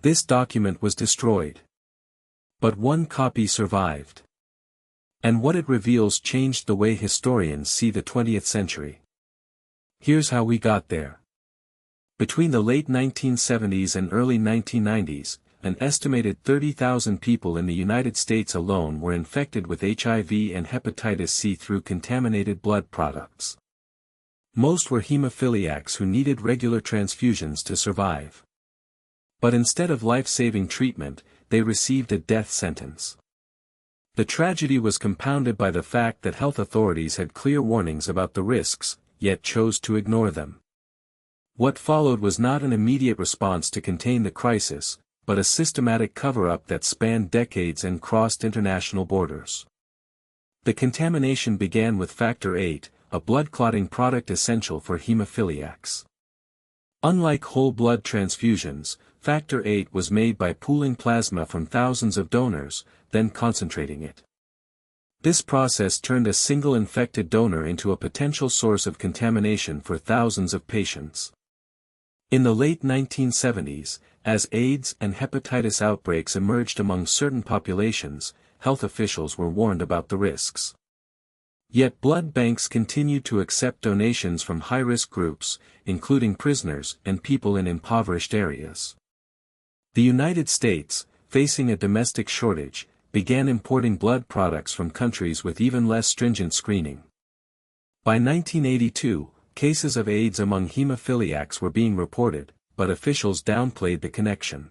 This document was destroyed. But one copy survived. And what it reveals changed the way historians see the 20th century. Here's how we got there. Between the late 1970s and early 1990s, an estimated 30,000 people in the United States alone were infected with HIV and hepatitis C through contaminated blood products. Most were hemophiliacs who needed regular transfusions to survive. But instead of life-saving treatment, they received a death sentence. The tragedy was compounded by the fact that health authorities had clear warnings about the risks, yet chose to ignore them. What followed was not an immediate response to contain the crisis, but a systematic cover-up that spanned decades and crossed international borders. The contamination began with Factor VIII, a blood-clotting product essential for hemophiliacs. Unlike whole blood transfusions, Factor VIII was made by pooling plasma from thousands of donors, then concentrating it. This process turned a single infected donor into a potential source of contamination for thousands of patients. In the late 1970s, as AIDS and hepatitis outbreaks emerged among certain populations, health officials were warned about the risks. Yet blood banks continued to accept donations from high-risk groups, including prisoners and people in impoverished areas. The United States, facing a domestic shortage, began importing blood products from countries with even less stringent screening. By 1982, cases of AIDS among hemophiliacs were being reported, but officials downplayed the connection.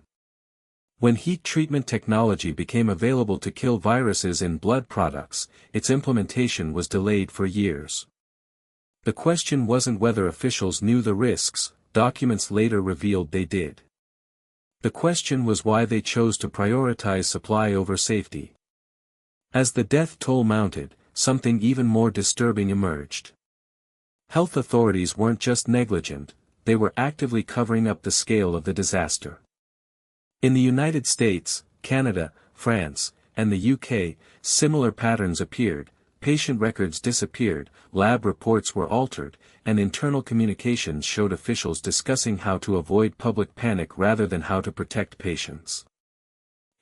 When heat treatment technology became available to kill viruses in blood products, its implementation was delayed for years. The question wasn't whether officials knew the risks, documents later revealed they did. The question was why they chose to prioritize supply over safety. As the death toll mounted, something even more disturbing emerged. Health authorities weren't just negligent, they were actively covering up the scale of the disaster. In the United States, Canada, France, and the UK, similar patterns appeared. Patient records disappeared, lab reports were altered, and internal communications showed officials discussing how to avoid public panic rather than how to protect patients.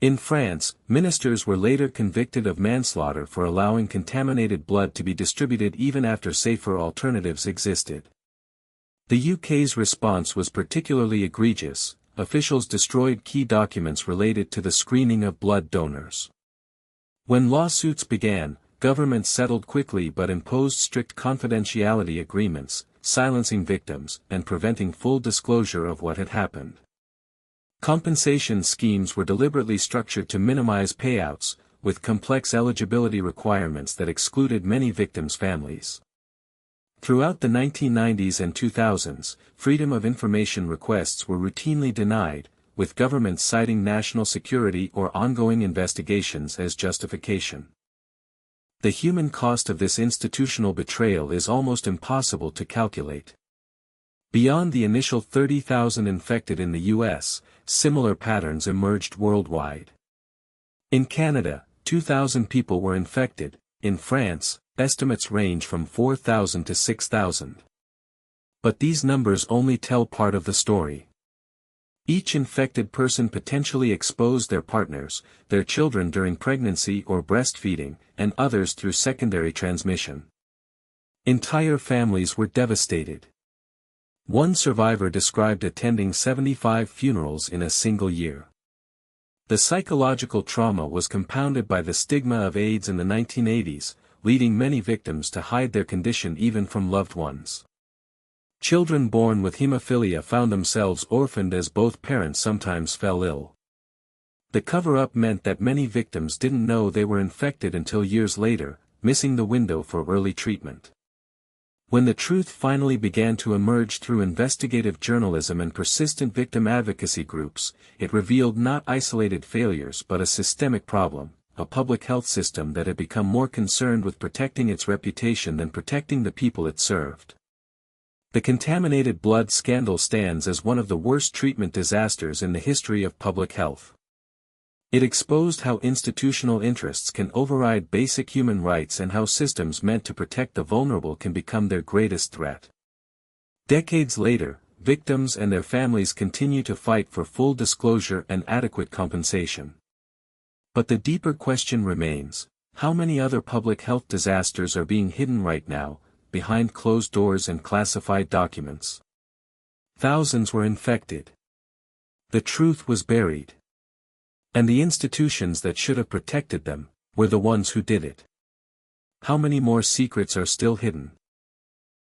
In France, ministers were later convicted of manslaughter for allowing contaminated blood to be distributed even after safer alternatives existed. The UK's response was particularly egregious. Officials destroyed key documents related to the screening of blood donors. When lawsuits began, governments settled quickly but imposed strict confidentiality agreements, silencing victims and preventing full disclosure of what had happened. Compensation schemes were deliberately structured to minimize payouts, with complex eligibility requirements that excluded many victims' families. Throughout the 1990s and 2000s, freedom of information requests were routinely denied, with governments citing national security or ongoing investigations as justification. The human cost of this institutional betrayal is almost impossible to calculate. Beyond the initial 30,000 infected in the US, similar patterns emerged worldwide. In Canada, 2,000 people were infected. In France, estimates range from 4,000 to 6,000. But these numbers only tell part of the story. Each infected person potentially exposed their partners, their children during pregnancy or breastfeeding, and others through secondary transmission. Entire families were devastated. One survivor described attending 75 funerals in a single year. The psychological trauma was compounded by the stigma of AIDS in the 1980s, leading many victims to hide their condition even from loved ones. Children born with hemophilia found themselves orphaned as both parents sometimes fell ill. The cover-up meant that many victims didn't know they were infected until years later, missing the window for early treatment. When the truth finally began to emerge through investigative journalism and persistent victim advocacy groups, it revealed not isolated failures but a systemic problem, a public health system that had become more concerned with protecting its reputation than protecting the people it served. The contaminated blood scandal stands as one of the worst treatment disasters in the history of public health. It exposed how institutional interests can override basic human rights and how systems meant to protect the vulnerable can become their greatest threat. Decades later, victims and their families continue to fight for full disclosure and adequate compensation. But the deeper question remains, how many other public health disasters are being hidden right now, behind closed doors and classified documents? Thousands were infected. The truth was buried. And the institutions that should have protected them, were the ones who did it. How many more secrets are still hidden?